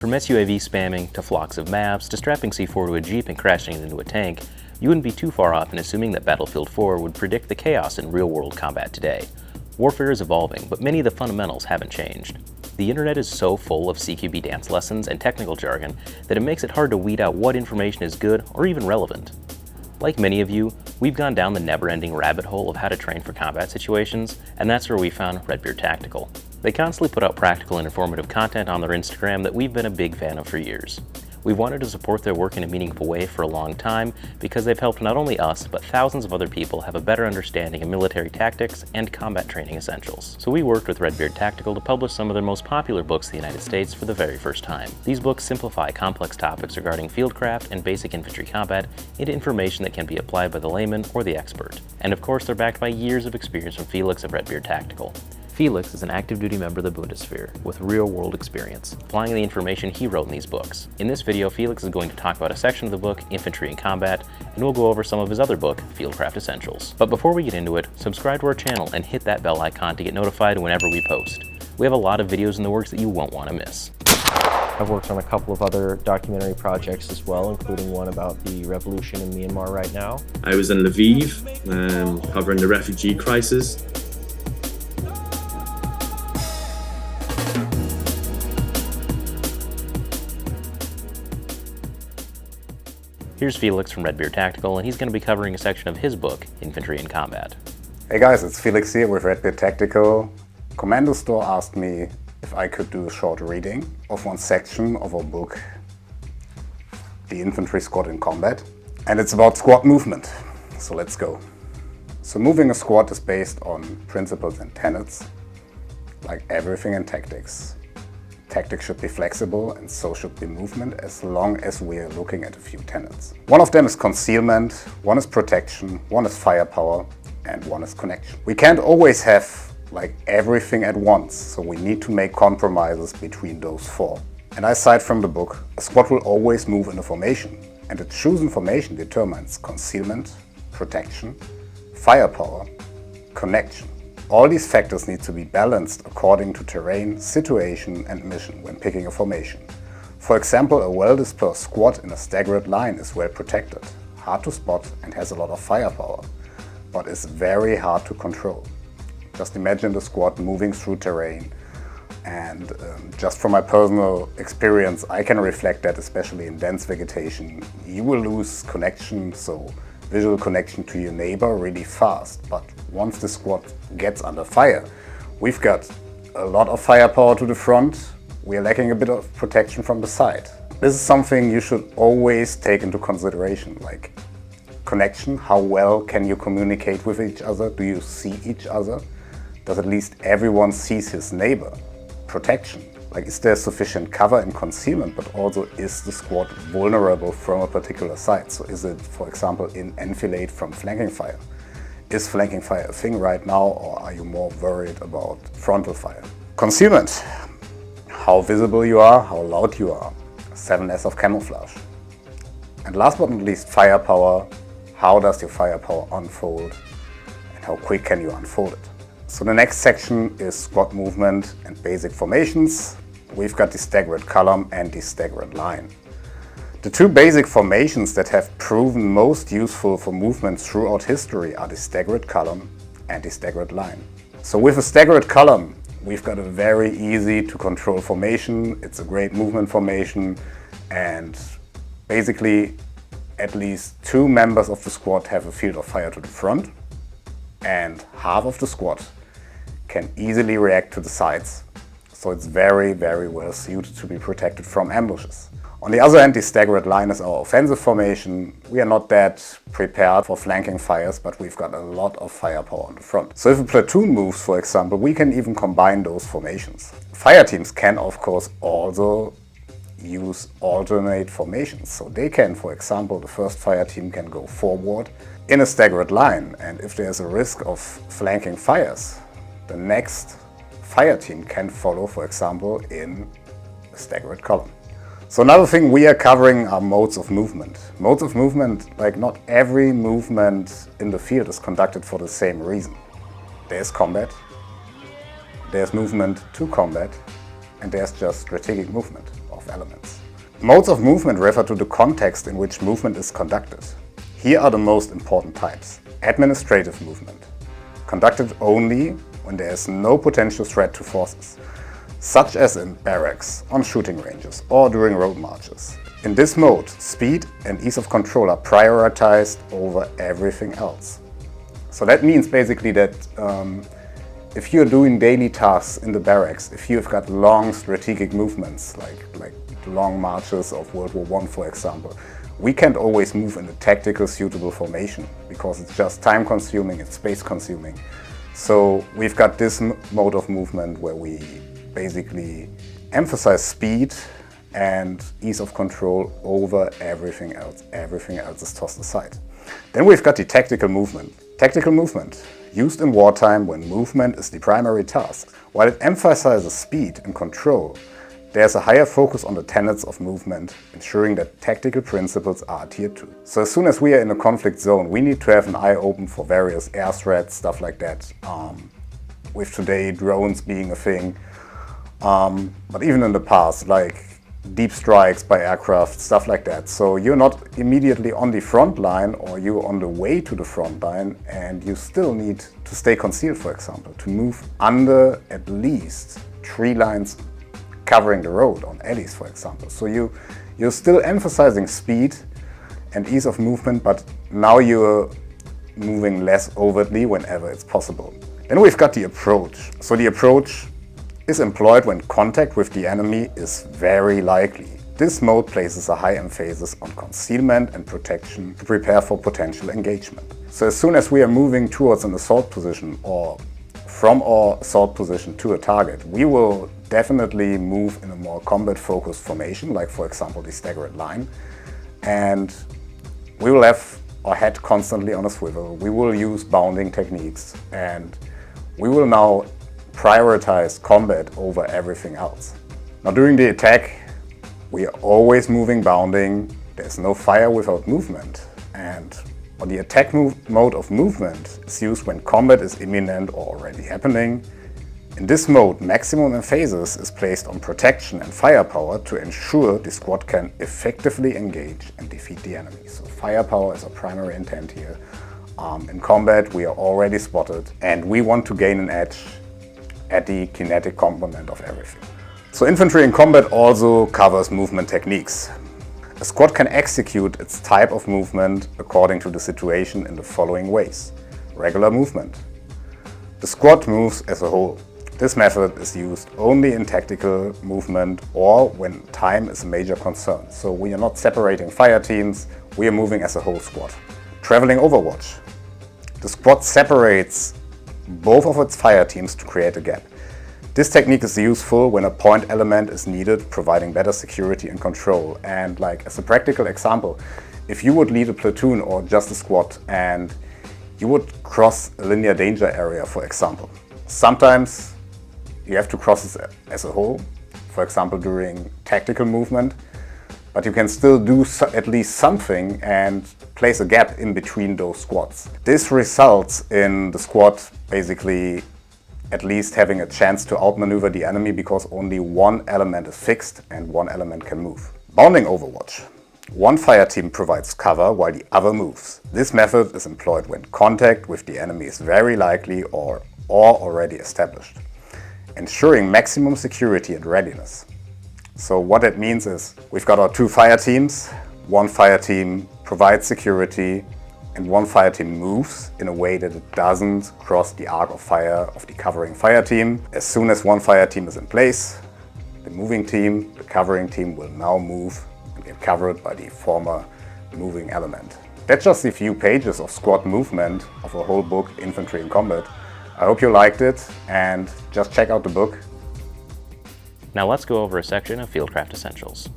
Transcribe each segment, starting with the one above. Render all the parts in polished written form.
From SUAV spamming, to flocks of maps, to strapping C4 to a jeep and crashing it into a tank, you wouldn't be too far off in assuming that Battlefield 4 would predict the chaos in real-world combat today. Warfare is evolving, but many of the fundamentals haven't changed. The internet is so full of CQB dance lessons and technical jargon that it makes it hard to weed out what information is good or even relevant. Like many of you, we've gone down the never-ending rabbit hole of how to train for combat situations, and that's where we found Redbeard Tactical. They constantly put out practical and informative content on their Instagram that we've been a big fan of for years. We've wanted to support their work in a meaningful way for a long time because they've helped not only us, but thousands of other people have a better understanding of military tactics and combat training essentials. So we worked with Redbeard Tactical to publish some of their most popular books in the United States for the very first time. These books simplify complex topics regarding fieldcraft and basic infantry combat into information that can be applied by the layman or the expert. And of course, they're backed by years of experience from Felix at Redbeard Tactical. Felix is an active duty member of the Bundeswehr with real-world experience, applying the information he wrote in these books. In this video, Felix is going to talk about a section of the book, Infantry and Combat, and we'll go over some of his other book, Fieldcraft Essentials. But before we get into it, subscribe to our channel and hit that bell icon to get notified whenever we post. We have a lot of videos in the works that you won't want to miss. I've worked on a couple of other documentary projects as well, including one about the revolution in Myanmar right now. I was in Lviv, covering the refugee crisis. Here's Felix from Redbeard Tactical, and he's going to be covering a section of his book, Infantry and Combat. Hey guys, it's Felix here with Redbeard Tactical. KommandoStore asked me if I could do a short reading of one section of our book, The Infantry Squad in Combat. And it's about squad movement, so let's go. So moving a squad is based on principles and tenets, like everything in tactics. Tactics should be flexible, and so should be movement, as long as we are looking at a few tenets. One of them is concealment, one is protection, one is firepower, and one is connection. We can't always have like everything at once, so we need to make compromises between those four. And I cite from the book, a squad will always move in a formation, and its chosen formation determines concealment, protection, firepower, connection. All these factors need to be balanced according to terrain, situation and mission when picking a formation. For example, a well-dispersed squad in a staggered line is well protected, hard to spot and has a lot of firepower, but is very hard to control. Just imagine the squad moving through terrain, and just from my personal experience, I can reflect that especially in dense vegetation, you will lose connection, so visual connection to your neighbor really fast. But once the squad gets under fire, we've got a lot of firepower to the front, we're lacking a bit of protection from the side. This is something you should always take into consideration, like connection, how well can you communicate with each other, do you see each other, does at least everyone sees his neighbor. Protection, like is there sufficient cover and concealment, but also is the squad vulnerable from a particular side? So is it, for example, in enfilade from flanking fire? Is flanking fire a thing right now, or are you more worried about frontal fire? Concealment, how visible you are, how loud you are, 7S of camouflage. And last but not least, firepower, how does your firepower unfold and how quick can you unfold it? So the next section is squad movement and basic formations. We've got the staggered column and the staggered line. The two basic formations that have proven most useful for movement throughout history are the staggered column and the staggered line. So with a staggered column, we've got a very easy to control formation. It's a great movement formation, and basically at least two members of the squad have a field of fire to the front, and half of the squad can easily react to the sides. So it's very, very well suited to be protected from ambushes. On the other hand, the staggered line is our offensive formation. We are not that prepared for flanking fires, but we've got a lot of firepower on the front. So if a platoon moves, for example, we can even combine those formations. Fire teams can, of course, also use alternate formations. So they can, for example, the first fire team can go forward in a staggered line, and if there's a risk of flanking fires, the next fire team can follow, for example, in a staggered column. So another thing we are covering are modes of movement. Modes of movement, like not every movement in the field is conducted for the same reason. There's combat, there's movement to combat, and there's just strategic movement, or of elements. Modes of movement refer to the context in which movement is conducted. Here are the most important types. Administrative movement, conducted only when there is no potential threat to forces, such as in barracks, on shooting ranges, or during road marches. In this mode, speed and ease of control are prioritized over everything else. So that means basically that if you're doing daily tasks in the barracks, if you've got long strategic movements, like long marches of World War I, for example, we can't always move in a tactical suitable formation because it's just time consuming, it's space consuming. So we've got this mode of movement where we basically emphasize speed and ease of control over everything else. Everything else is tossed aside. Then we've got the tactical movement. Tactical movement, used in wartime when movement is the primary task. While it emphasizes speed and control, there's a higher focus on the tenets of movement, ensuring that tactical principles are adhered to. So as soon as we are in a conflict zone, we need to have an eye open for various air threats, stuff like that. With today, drones being a thing. But even in the past, like deep strikes by aircraft, stuff like that. So you're not immediately on the front line, or you're on the way to the front line, and you still need to stay concealed, for example, to move under at least 3 lines covering the road on alleys, for example. So you're still emphasizing speed and ease of movement, but now you're moving less overtly whenever it's possible. Then we've got the approach. So the approach is employed when contact with the enemy is very likely. This mode places a high emphasis on concealment and protection to prepare for potential engagement. So as soon as we are moving towards an assault position or from our assault position to a target, we will definitely move in a more combat-focused formation, like for example the staggered line, and we will have our head constantly on a swivel. We will use bounding techniques, and we will now prioritize combat over everything else. Now during the attack, we are always moving bounding. There's no fire without movement, and the attack mode of movement is used when combat is imminent or already happening. In this mode, maximum emphasis is placed on protection and firepower to ensure the squad can effectively engage and defeat the enemy. So firepower is our primary intent here. In combat, we are already spotted, and we want to gain an edge at the kinetic component of everything. So infantry in combat also covers movement techniques. A squad can execute its type of movement according to the situation in the following ways. Regular movement. The squad moves as a whole. This method is used only in tactical movement or when time is a major concern. So we are not separating fire teams, we are moving as a whole squad. Traveling overwatch. The squad separates both of its fire teams to create a gap. This technique is useful when a point element is needed, providing better security and control. And like as a practical example, if you would lead a platoon or just a squad and you would cross a linear danger area, for example, sometimes you have to cross it as a whole, for example during tactical movement, but you can still do at least something and place a gap in between those squads. This results in the squad basically at least having a chance to outmaneuver the enemy because only one element is fixed and one element can move. Bounding overwatch. One fire team provides cover while the other moves. This method is employed when contact with the enemy is very likely or already established, ensuring maximum security and readiness. So what that means is we've got our 2 fire teams. One fire team provides security and one fire team moves in a way that it doesn't cross the arc of fire of the covering fire team. As soon as one fire team is in place, the moving team, the covering team will now move and get covered by the former moving element. That's just a few pages of squad movement of a whole book, Infantry in Combat. I hope you liked it, and just check out the book. Now let's go over a section of fieldcraft essentials.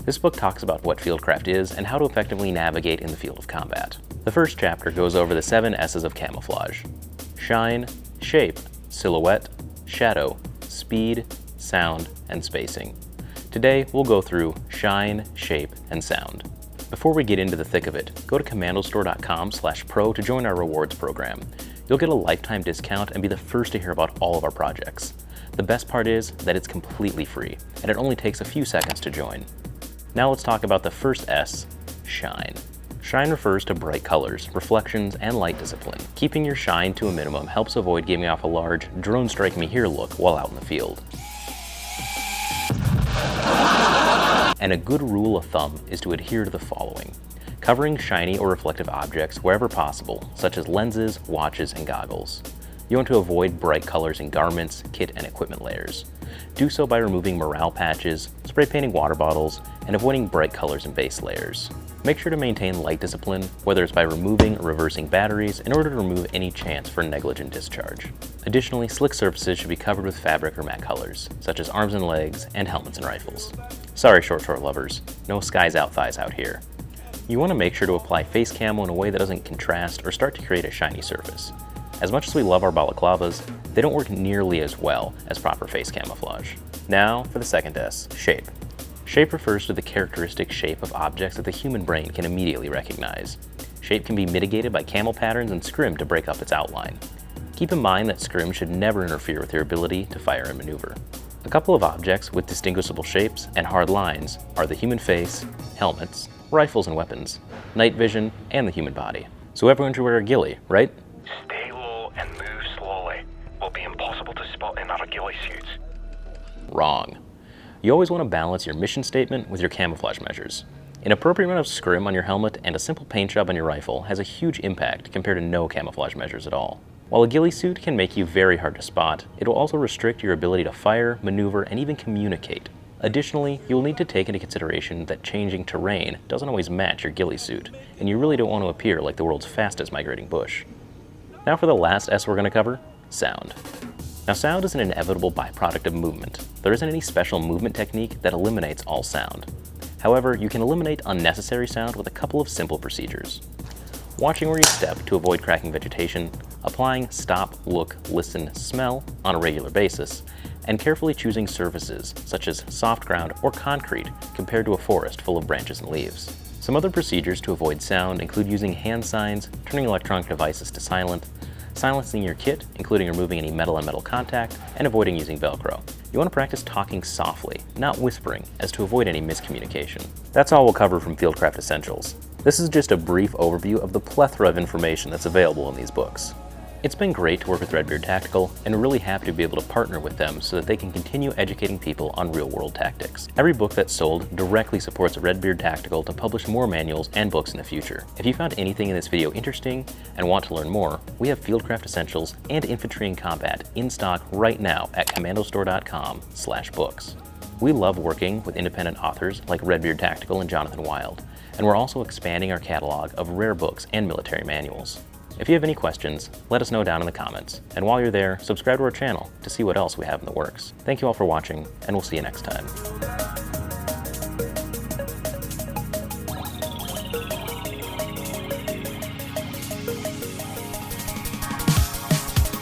This book talks about what fieldcraft is and how to effectively navigate in the field of combat. The first chapter goes over the 7 S's of camouflage: shine, shape, silhouette, shadow, speed, sound, and spacing. Today we'll go through shine, shape, and sound. Before we get into the thick of it, go to KommandoStore.com/pro to join our rewards program. You'll get a lifetime discount and be the first to hear about all of our projects. The best part is that it's completely free, and it only takes a few seconds to join. Now let's talk about the first S, shine. Shine refers to bright colors, reflections, and light discipline. Keeping your shine to a minimum helps avoid giving off a large drone strike me here look while out in the field. And a good rule of thumb is to adhere to the following. Covering shiny or reflective objects wherever possible, such as lenses, watches, and goggles. You want to avoid bright colors in garments, kit, and equipment layers. Do so by removing morale patches, spray painting water bottles, and avoiding bright colors in base layers. Make sure to maintain light discipline, whether it's by removing or reversing batteries in order to remove any chance for negligent discharge. Additionally, slick surfaces should be covered with fabric or matte colors, such as arms and legs, and helmets and rifles. Sorry, short lovers, no skies out thighs out here. You want to make sure to apply face camo in a way that doesn't contrast or start to create a shiny surface. As much as we love our balaclavas, they don't work nearly as well as proper face camouflage. Now for the second S, shape. Shape refers to the characteristic shape of objects that the human brain can immediately recognize. Shape can be mitigated by camo patterns and scrim to break up its outline. Keep in mind that scrim should never interfere with your ability to fire and maneuver. A couple of objects with distinguishable shapes and hard lines are the human face, helmets, rifles and weapons, night vision, and the human body. So everyone should wear a ghillie, right? Stay low and move slowly. Will be impossible to spot in our ghillie suits. Wrong. You always want to balance your mission statement with your camouflage measures. An appropriate amount of scrim on your helmet and a simple paint job on your rifle has a huge impact compared to no camouflage measures at all. While a ghillie suit can make you very hard to spot, it will also restrict your ability to fire, maneuver, and even communicate. Additionally, you'll need to take into consideration that changing terrain doesn't always match your ghillie suit, and you really don't want to appear like the world's fastest migrating bush. Now for the last S we're going to cover, sound. Now sound is an inevitable byproduct of movement. There isn't any special movement technique that eliminates all sound. However, you can eliminate unnecessary sound with a couple of simple procedures. Watching where you step to avoid cracking vegetation, applying stop, look, listen, smell on a regular basis, and carefully choosing surfaces such as soft ground or concrete compared to a forest full of branches and leaves. Some other procedures to avoid sound include using hand signs, turning electronic devices to silent, silencing your kit, including removing any metal-on-metal contact, and avoiding using Velcro. You want to practice talking softly, not whispering, as to avoid any miscommunication. That's all we'll cover from Fieldcraft Essentials. This is just a brief overview of the plethora of information that's available in these books. It's been great to work with Redbeard Tactical, and we're really happy to be able to partner with them so that they can continue educating people on real-world tactics. Every book that's sold directly supports Redbeard Tactical to publish more manuals and books in the future. If you found anything in this video interesting and want to learn more, we have Fieldcraft Essentials and Infantry in Combat in stock right now at KommandoStore.com/books. We love working with independent authors like Redbeard Tactical and Jonathan Wild, and we're also expanding our catalog of rare books and military manuals. If you have any questions, let us know down in the comments. And while you're there, subscribe to our channel to see what else we have in the works. Thank you all for watching, and we'll see you next time.